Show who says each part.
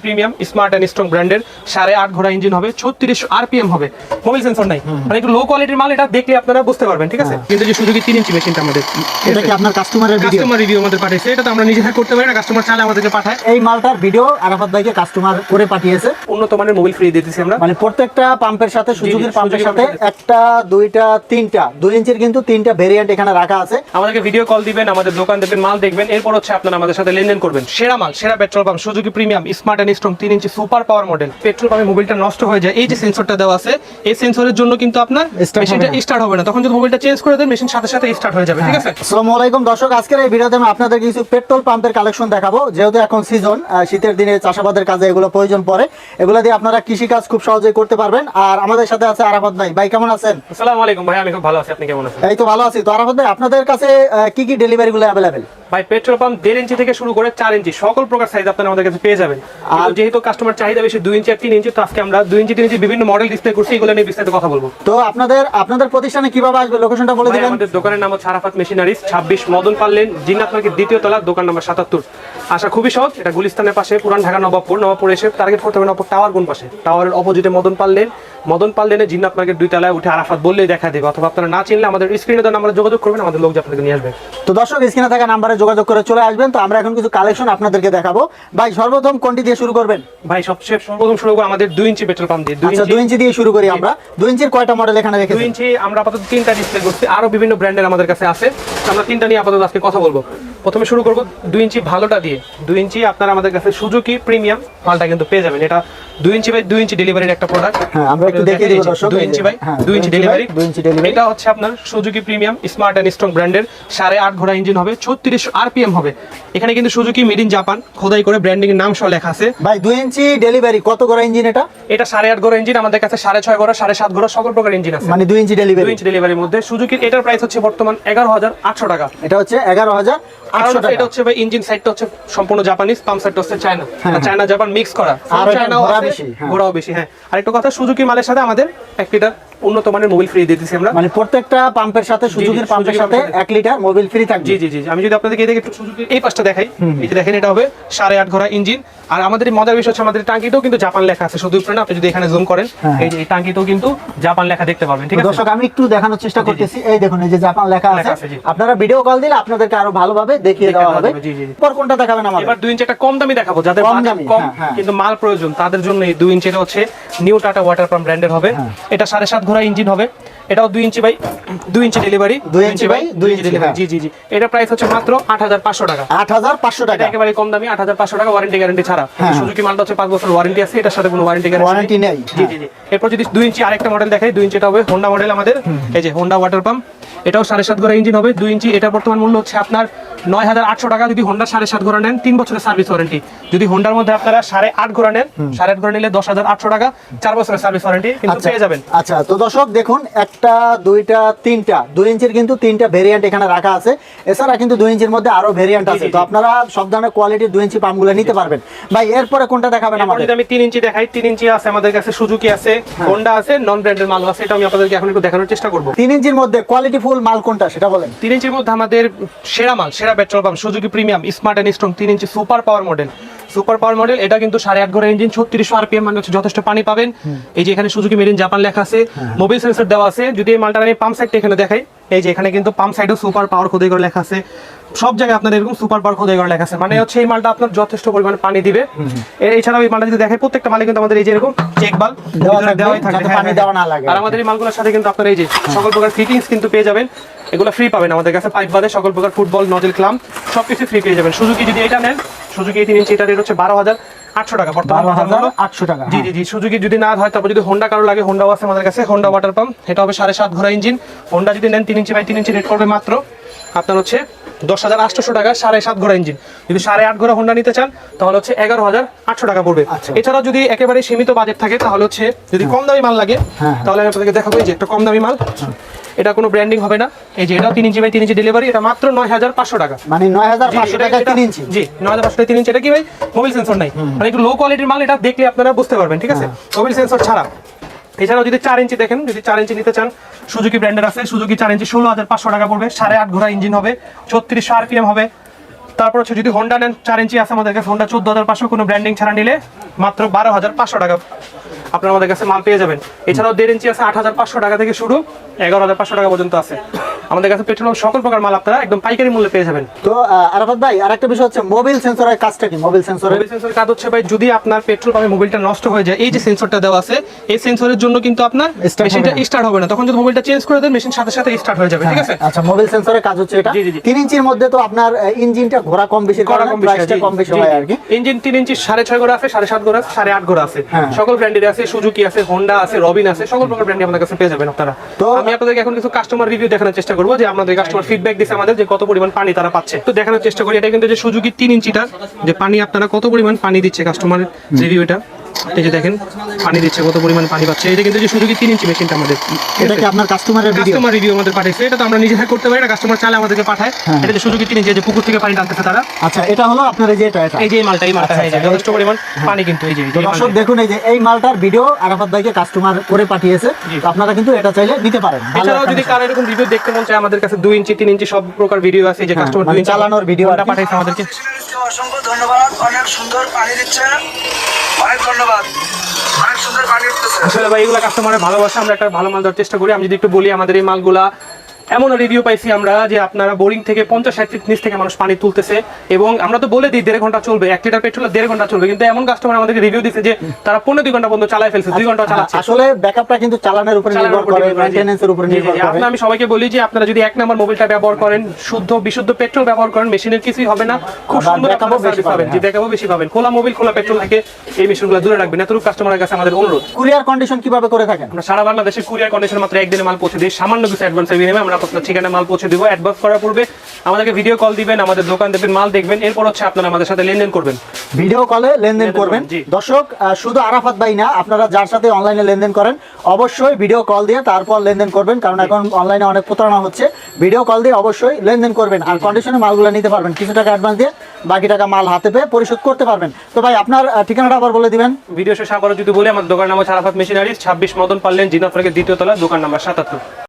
Speaker 1: Premium smart and strong ব্র্যান্ডের 8.5 ঘোড়া engine হবে, 36 আরপিএম হবে, মোবাইল সেন্সর নাই, মানে একটু লো কোয়ালিটির মাল। এটা দেখলে আপনারা বুঝতে পারবেন, ঠিক আছে। কিন্তু যে সুজুকি 3 ইঞ্চি মেশিনটা আমাদের,
Speaker 2: এটা কি আপনার কাস্টমার
Speaker 1: রিভিউ আমাদের পাঠিয়েছে, এটা তো আমরা নিজেরা করতে পারি না, কাস্টমার চাইলে আমাদেরকে পাঠায়।
Speaker 2: এই মালটার ভিডিও আরাফাত ভাইকে কাস্টমার করে পাঠিয়েছে।
Speaker 1: উন্নত মানের মোবাইল ফ্রি দিতেছি আমরা,
Speaker 2: মানে প্রত্যেকটা পাম্পের সাথে, সুজুকির পাম্পের সাথে একটা, দুইটা, তিনটা 2 ইঞ্চির কিন্তু 3টা ভেরিয়েন্ট এখানে রাখা আছে।
Speaker 1: আমাদেরকে ভিডিও কল দিবেন, আমাদের দোকান দেখবেন, মাল দেখবেন, এরপর হচ্ছে আপনারা আমাদের সাথে লেনদেন করবেন। সেরা মাল, সেরা petrol pump Suzuki premium smart and strong 3 inch super power model. Petrol পাম্পে মোবাইলটা নষ্ট হয়ে যায়, এই যে সেন্সরটা দেওয়া আছে, এই সেন্সরের জন্য কিন্তু আপনার মেশিনটা স্টার্ট হবে না। তখন যদি মোবাইলটা চেঞ্জ করে দেন, মেশিন সাথে সাথে স্টার্ট হয়ে যাবে, ঠিক আছে।
Speaker 2: আসসালামু আলাইকুম দর্শক, আজকের এই ভিডিওতে আমি আপনাদের কিছু পেট্রোল পাম্পের কালেকশন দেখাবো। যেহেতু এখন সিজন, শীতের দিনে চাষাবাদের কাজে এগুলো প্রয়োজন পড়ে, এগুলো দিয়ে আপনারা কৃষি কাজ খুব সহজেই করতে পারবেন। আর আমাদের সাথে আছে আরাফাত ভাই। ভাই কেমন আছেন?
Speaker 1: আসসালামু আলাইকুম ভাই, আমি খুব ভালো আছি, আপনি কেমন আছেন?
Speaker 2: এই তো ভালো আছি। তো আরাফাত ভাই, আপনাদের কাছে কি কি ডেলিভারি গুলো অ্যাভেলেবেল?
Speaker 1: ভাই পেট্রোল পাম্প 1.5 ইঞ্চি থেকে শুরু করে 4 ইঞ্চি সকল প্রকার সাইজ আপনারা আমাদের কাছে পেয়ে যাবেন। আর যেহেতু কাস্টমার চাহিদা বেশি 2 ইঞ্চি আর 3 ইঞ্চি, তো আজকে আমরা 2 ইঞ্চি 3 ইঞ্চি বিভিন্ন মডেল ডিসপ্লে করছি, এগুলো নিয়ে বিস্তারিত কথা বলবো।
Speaker 2: তো আপনাদের প্রতিষ্ঠানে কিভাবে আসবে, লোকেশনটা বলে দিবেন।
Speaker 1: আমাদের দোকানের নাম হচ্ছে আরাফাত মেশিনারিজ, 26 মদন পাল্লেন, জিন্নাত মার্কেট 2য় তলা, দোকান নাম্বার 77। আসা খুবই সহজ, এটা গুলিস্তানের পাশে, পুরান ঢাকা নবাবপুর এসে টার্গেট করতে হবে নবাবপুর টাওয়ার কোন পাশে, টাওয়ারের অপোজিটে মদন পাল্লেনে জিন্নাত মার্কেট 2 তলায় উঠে আরাফাত বললেই দেখা দেবে, অথবা আপনারা না চিনলে আমাদের স্ক্রিনে দেওয়া নাম্বারে যোগাযোগ করবেন, আমাদের লোক আপনাদের নিয়ে আসবে।
Speaker 2: তো দর্শক, স্ক্রিনে থাকা নাম্বারে যোগাযোগ করে চলে আসবেন। তো আমরা এখন কিছু কালেকশন আপনাদেরকে দেখাবো। ভাই সর্বপ্রথম কোনটি দিয়ে শুরু করবেন?
Speaker 1: ভাই সর্বপ্রথম শুরু করব আমাদের 2 ইঞ্চি পেট্রোল পাম্প দিয়ে।
Speaker 2: 2 ইঞ্চি দিয়ে শুরু করি আমরা। 2 ইঞ্চির কয়টা মডেল এখানে রেখেছি?
Speaker 1: 2 ইঞ্চি আমরা আপাতত 3টা ডিসপ্লে করছি, আরো বিভিন্ন ব্র্যান্ডের আমাদের কাছে আছে, আমরা 3টা নিয়ে আপাতত আজকে কথা বলবো। প্রথমে শুরু করব 2 ইঞ্চি ভালোটা দিয়ে। 2 ইঞ্চি আপনারা আমাদের কাছে সুজুকি প্রিমিয়াম মালটা কিন্তু পেয়ে যাবেন। এটা 2 ইঞ্চি বাই 2 ইঞ্চি ডেলিভারির একটা প্রোডাক্ট।
Speaker 2: হ্যাঁ, আমরা একটু দেখিয়ে দিব দর্শক।
Speaker 1: 2 inch by 2 inch delivery.
Speaker 2: 2 inch delivery.
Speaker 1: এটা হচ্ছে আপনার Suzuki premium smart and strong ব্র্যান্ডের 8.5 ঘোড়া ইঞ্জিন হবে, 36 আরপিএম হবে। এখানে কিন্তু সুজুকি মেড ইন জাপান খোদাই করে ব্র্যান্ডিং এর নাম সহ লেখা আছে।
Speaker 2: ভাই 2 ইঞ্চি ডেলিভারি কত ঘোড়া ইঞ্জিন এটা?
Speaker 1: এটা 8.5 ঘোড়া ইঞ্জিন, আমাদের কাছে 6.5 ঘোড়া 7.5 ঘোড়া সকল প্রকার ইঞ্জিন আছে।
Speaker 2: মানে 2 ইঞ্চি ডেলিভারি।
Speaker 1: 2 ইঞ্চি ডেলিভারির মধ্যে সুজুকির এটার প্রাইস হচ্ছে বর্তমান 11,800 টাকা।
Speaker 2: এটা হচ্ছে 11,800 টাকা।
Speaker 1: এটা হচ্ছে ভাই ইঞ্জিন সাইডটা হচ্ছে সম্পূর্ণ জাপানিজ, পাম্প সাইডটা হচ্ছে চায়না, চায়না জাপান মিক্স করা,
Speaker 2: আর
Speaker 1: চায়নাও বেশি, ঘোড়াও বেশি। হ্যাঁ, আর একটা কথা, সুজুকি মালের সাথে আমাদের 1 লিটার উন্নত মানের মোবাইল ফ্রি দিতেছি আমরা।
Speaker 2: মানে প্রত্যেকটা পাম্পের সাথে, সুজুকির পাম্পের সাথে 1 লিটার মোবাইল ফ্রি থাকবে।
Speaker 1: জি জি জি। আমি যদি আপনাদেরকে এই দেখে একটু সুজুকির এই পাশটা দেখাই, এই যে দেখেন, এটা হবে 8.5 ঘোড়া ইঞ্জিন। আর আমাদের এই মজার বিষয় হচ্ছে আমাদের টাঙ্কিতেও কিন্তু জাপান লেখা আছে, শুধু উপরে না, আপনি যদি এখানে জুম করেন, এই যে এই টাঙ্কিতেও কিন্তু জাপান লেখা দেখতে পাবেন, ঠিক আছে
Speaker 2: দর্শক। আমি একটু দেখানোর চেষ্টা করতেছি, এই দেখুন, এই যে জাপান লেখা আছে। আপনারা ভিডিও কল দিলে আপনাদেরকে আরো ভালোভাবে দেখিয়ে দেওয়া হবে। এরপর কোনটা দেখাবেন আমাদের?
Speaker 1: এবার 2 ইঞ্চি একটা কম দামি দেখাবো, যাদের বাজেট কম কিন্তু মাল প্রয়োজন, তাদের জন্য এই 2 ইঞ্চিটা হচ্ছে নিউ টাটা ওয়াটার পাম্প ব্র্যান্ডের হবে। এটা 7.5 ঘোড়া ইঞ্জিন হবে, এটাও 2 inch by 2 inch delivery.
Speaker 2: 2 inch by 2 inch delivery.
Speaker 1: জি জি জি। এটা প্রাইস হচ্ছে মাত্র 8,500 টাকা।
Speaker 2: 8,500 টাকা,
Speaker 1: এটা একেবারে কম দামি, 8,500 টাকা, ওয়ারেন্টি গ্যারান্টি ছাড়া। সুজুকি মালটা হচ্ছে 5 বছর ওয়ারেন্টি আছে, এটার সাথে কোনো ওয়ারেন্টি
Speaker 2: নেই।
Speaker 1: জি জি জি। এরপর যদি 2 ইঞ্চি আরেকটা মডেল দেখাই, 2 ইঞ্চিটা হবে হোন্ডা মডেল আমাদের, এই যে হোন্ডা ওয়াটার পাম্প। এটাও 7.5 ঘোড়া ইঞ্জিন হবে, 2 ইঞ্চি। এটা বর্তমান মূল্য হচ্ছে আপনার 9,800 টাকা। যদি হোন্ডা 7.5 ঘোড়া নেন, 3 বছরের সার্ভিস ওয়ারেন্টি। যদি হোন্ডার মধ্যে আপনারা 8.5 ঘোড়া নেন, 8.5 ঘোড়া নিলে 10,800 টাকা, 4 বছরের সার্ভিস ওয়ারেন্টি কিন্তু পেয়ে যাবেন।
Speaker 2: আচ্ছা, তো দর্শক দেখুন, একটা, দুইটা, তিনটা 2 ইঞ্চির কিন্তু 3টা ভেরিয়েন্ট এখানে রাখা আছে। এছাড়া কিন্তু 2 ইঞ্চির মধ্যে আরো ভেরিয়েন্ট আছে। তো আপনারা সব ধরনের কোয়ালিটির 2 ইঞ্চি পাম্পগুলো নিতে পারবেন। ভাই এরপরে কোনটা দেখাবেন আমাদের?
Speaker 1: যদি আমি 3 ইঞ্চি দেখাই, 3 ইঞ্চি আছে আমাদের কাছে, সুজুকি আছে, হোন্ডা আছে, নন ব্র্যান্ডের মাল আছে। এটা আমি আপনাদেরকে এখন একটু দেখানোর চেষ্টা করব।
Speaker 2: 3 ইঞ্চির মধ্যে কোয়ালিটি ফুল মাল কোনটা সেটা বলেন।
Speaker 1: 3 ইঞ্চির মধ্যে আমাদের সেরা মাল, সেরা petrol pump Suzuki premium smart and strong 3 inch super power model. Super power model, এটা কিন্তু 8.5 ঘোড়া ইঞ্জিন, 36 আরপিএম, মানে হচ্ছে যথেষ্ট পানি পাবেন। এই যে এখানে সুজুকি মেড ইন জাপান লেখা আছে, মোবাইল সেন্সর দেওয়া আছে। যদি এই মালটা আমি পাম্প সাইডটা এখানে দেখাই, এই যে এখানে কিন্তু পাম্প সাইডেও সুপার পাওয়ার খোদাই করে লেখা আছে। সব জায়গায় আপনার এরকম সুপার পাওয়ার খোদাই করে লেখা আছে, মানে হচ্ছে এই মালটা আপনার যথেষ্ট পরিমাণে পানি দিবে। এছাড়াও এই মালটা যদি দেখেন, প্রত্যেকটা মালে কিন্তু আমাদের এই যে এরকম চেক বাল্ব দেওয়াই থাকে,
Speaker 2: পানি দেওয়া না লাগে।
Speaker 1: আর আমাদের এই মালগুলোর সাথে কিন্তু আপনার এই যে সকল প্রকার ফিটিংস কিন্তু পেয়ে যাবেন, এগুলো ফ্রি পাবেন আমাদের কাছে। পাইপ বাদে সকল প্রকার ফুটবল, নজল, ক্লাম্প সবকিছু ফ্রি পেয়ে যাবেন। সুজুকি যদি এটা নেন, সুজুকি 3 ইঞ্চি, এটা রেট হচ্ছে 12,800 টাকা বর্তমানে।
Speaker 2: 12,800 টাকা।
Speaker 1: জি জি জি। সুজুকি যদি না হয়, তারপর যদি হোন্ডা কারো লাগে, হোন্ডাও আছে আমাদের কাছে, হোন্ডা ওয়াটার পাম্প। এটা হবে 7.5 ঘোড়া ইঞ্জিন। হোন্ডা যদি নেন 3 ইঞ্চি বাই 3 ইঞ্চি, রেট করবে মাত্র আপনার হচ্ছে 10,800 টাকা, 7.5 ঘোড়া ইঞ্জিন। যদি 8.5 ঘোড়া হোন্ডা নিতে চান, তাহলে হচ্ছে 11,800 টাকা পড়বে। এছাড়াও যদি একেবারে সীমিত বাজেট থাকে, তাহলে হচ্ছে যদি কম দামি মাল লাগে, তাহলে আমি আপনাদেরকে দেখাবো এই যে একটা কম দামি মাল। এটা কোনো ব্র্যান্ডিং হবে না, এই যে এটাও 3 ইঞ্চি বাই 3 ইঞ্চি ডেলিভারি। এটা মাত্র 9,500 টাকা।
Speaker 2: মানে 9,500 টাকা 3 ইঞ্চি।
Speaker 1: জি, 9,500 টাকা 3 ইঞ্চি। এটা কি ভাই, মোবাইল সেন্সর নাই, মানে একটু লো কোয়ালিটির মাল। এটা দেখলে আপনারা বুঝতে পারবেন, ঠিক আছে, মোবাইল সেন্সর ছাড়া। এছাড়াও যদি 4 ইঞ্চি দেখেন, যদি 4 ইঞ্চি নিতে চান, সুজুকি ব্র্যান্ডের আছে। সুজুকি 4 ইঞ্চি 16,500 টাকা পড়বে, 8.5 ঘোড়া ইঞ্জিন হবে, 36 আরপিএম হবে, তারপর হচ্ছে যদি হোন্ডা নেন 4 ইঞ্চি আছে আমাদের কাছে, হোন্ডা 14,500 কোনো ব্র্যান্ডিং ছাড়া নিলে মাত্র 12,500 টাকা আপনারা আমাদের কাছে মাল পেয়ে যাবেন। এছাড়াও 1.5 ইঞ্চি আছে 8,500 টাকা থেকে শুরু, 11,500 টাকা পর্যন্ত আছে। আমাদের কাছে পেট্রোল সকল প্রকার মাল আপনারা একদম পাইকারি মূল্যে পেয়ে যাবেন।
Speaker 2: তো আরাফাত ভাই আরেকটা বিষয় হচ্ছে মোবাইল সেন্সরের কাজটা কি? মোবাইল সেন্সরের
Speaker 1: কাজ হচ্ছে ভাই, যদি আপনার পেট্রোল পাম্পে মোবাইলটা নষ্ট হয়ে যায়, এই যে সেন্সরটা দেওয়া আছে এই সেন্সরের জন্য কিন্তু আপনার
Speaker 2: Start
Speaker 1: মেশিনটা
Speaker 2: হবে না।
Speaker 1: স্টার্ট হবে না। তখন যদি মোবাইলটা চেঞ্জ করে দেন মেশিন সাথে সাথে স্টার্ট হয়ে যাবে, ঠিক আছে?
Speaker 2: আচ্ছা, মোবাইল সেন্সরের কাজ হচ্ছে এটা।
Speaker 1: জি, জি, জি।
Speaker 2: 3 ইঞ্চির মধ্যে তো আপনার ইঞ্জিনটা ঘোরা কম বেশি
Speaker 1: করা কম বেশি
Speaker 2: প্রাইসটা কম বেশি হয় আর কি।
Speaker 1: ইঞ্জিন 3 ইঞ্চি 6.5 ঘোড়া আছে, 7.5 ঘোড়া আছে, 8.5 ঘোড়া আছে,
Speaker 2: হ্যাঁ।
Speaker 1: সকল ব্র্যান্ডের আছে, সুজুকি আছে, হোন্ডা আছে, রবিন আছে, সকল প্রকার ব্র্যান্ডই আমাদের কাছে পেয়ে যাবেন আপনারা।
Speaker 2: তো
Speaker 1: আমি আপনাদেরকে এখন কিছু কাস্টমার রিভিউ দেখানোর চেষ্টা করব, যে আপনাদের কাস্টমার ফিডব্যাক দিছে আমাদের যে কত পরিমাণ পানি তারা পাচ্ছে, তো দেখানোর চেষ্টা করি। এটা কিন্তু যে সুজুকি 3 ইঞ্চিটা, যে পানি আপনারা কত পরিমাণ পানি দিচ্ছে কাস্টমার রিভিউ এটা। এই যে দেখেন পানি দিচ্ছে, কত পরিমাণ পানি পাচ্ছে। এটা কিন্তু যে সুজুকি 3 ইঞ্চি মেশিনটা আমাদের,
Speaker 2: এটা কি আপনার কাস্টমারের ভিডিও?
Speaker 1: কাস্টমার রিভিউ আমাদের পাঠাইছে। এটা তো আমরা নিজে হ্যাক করতে পারি না, কাস্টমার চাইলে আমাদেরকে পাঠায়। এটা যে সুজুকি 3 ইঞ্চি, যে পুকুর থেকে পানি টানতেছে তারা।
Speaker 2: আচ্ছা, এটা হলো আপনার এই যে এটা
Speaker 1: এই যে এই মালটা এই যে যথেষ্ট পরিমাণ পানি কিন্তু এই যে
Speaker 2: তো দর্শক দেখুন, এই যে এই মালটার ভিডিও আরাফাত ভাইকে কাস্টমার করে পাঠিয়েছে। তো আপনারা কিন্তু এটা চাইলে নিতে পারেন। ভালো
Speaker 1: এছাড়াও
Speaker 2: একটা
Speaker 1: যদি
Speaker 2: বিষয়।
Speaker 1: কারো এরকম রিভিউ দেখতে মন চায়, আমাদের কাছে 2 ইঞ্চি 3 ইঞ্চি সব প্রকার ভিডিও আছে। এই যে কাস্টমার
Speaker 2: মানে
Speaker 1: 2 ইঞ্চি
Speaker 2: চালানোর ভিডিও আর কি।
Speaker 1: পাঠাইছে আমাদেরকে।
Speaker 3: অসংখ্য ধন্যবাদ, অনেক সুন্দর পানি দিচ্ছে, অনেক ধন্যবাদ, অনেক সুন্দর পানি দিচ্ছে।
Speaker 1: আসলে ভাই এগুলা কাস্টমারের ভালোবাসা, আমরা একটা ভালো মাল দেওয়ার চেষ্টা করি। আমি যদি একটু বলি, আমাদের এই মালগুলা এমন রিভিউ পাইছি আমরা, যে আপনারা বোরিং থেকে 50-60 ফিট নিচ থেকে মানুষ পানি তুলতেছে, এবং আমরা তো বলে দিই 1.5 ঘন্টা চলবে, 1 লিটার পেট্রোল 1.5 ঘন্টা চলবে, কিন্তু এমন কাস্টমার আমাদেরকে রিভিউ দিচ্ছে যে তারা 15-2 ঘন্টা পর্যন্ত চালায় ফেলছে, 2 ঘন্টা চালাচ্ছে।
Speaker 2: আসলে ব্যাকআপটা কিন্তু চালানোর উপর নির্ভর করে, মেইনটেনেন্সের উপর নির্ভর করে।
Speaker 1: আপনারা, আমি সবাইকে বলি যে আপনারা যদি 1 নাম্বার মোবাইলটা ব্যবহার করেন, শুদ্ধ বিশুদ্ধ পেট্রোল ব্যবহার করেন, মেশিনের কিছুই হবে না, খুব
Speaker 2: আবার
Speaker 1: সুন্দর
Speaker 2: backup-ও বেশি পাবেন।
Speaker 1: যে ব্যাকআপও বেশি পাবেন। খোলা মোবাইল খোলা পেট্রোল থেকে এই মেশিনগুলো দূরে রাখবেন, এতটুকু কাস্টমারের কাছে আমাদের অনুরোধ।
Speaker 2: কুরিয়ার কন্ডিশন কিভাবে করে থাকেন?
Speaker 1: আমরা সারা বাংলাদেশে কুরিয়ার কন্ডিশন মাত্র 1 দিনে মাল পৌঁছে দিই। সামান্য কিছু অ্যাডভান্সের বিনিময়ে আমরা আপনার ঠিকানায় মাল পৌঁছে দিব। অ্যাডভান্স করার পূর্বে আমাদেরকে ভিডিও কল দিবেন, আমাদের দোকান দেখবেন, মাল দেখবেন, এরপর হচ্ছে আপনারা আমাদের সাথে লেনদেন করবেন।
Speaker 2: ভিডিও কলে লেনদেন করবেন।
Speaker 1: জি।
Speaker 2: দর্শক, শুধু আরাফাত ভাই না, আপনারা যার সাথে অনলাইনে লেনদেন করেন অবশ্যই ভিডিও কল দিয়ে তারপর লেনদেন করবেন, কারণ এখন অনলাইনে অনেক প্রতারণা হচ্ছে। ভিডিও কল দিয়ে অবশ্যই লেনদেন করবেন, আর কন্ডিশনে মালগুলো নিতে পারবেন। কিছু টাকা অ্যাডভান্স দিয়ে বাকি টাকা মাল হাতে পেয়ে পরিশোধ করতে পারবেন। তো ভাই আপনার ঠিকানাটা আবার বলে দিবেন।
Speaker 1: ভিডিও শেষে আবারও যদি বলি, আমার দোকান নাম হচ্ছে আরাফাত মেশিনারিজ, 26 মদন পারলেন, জিনাফরকের 2য় তলা, দোকান নাম্বার 77।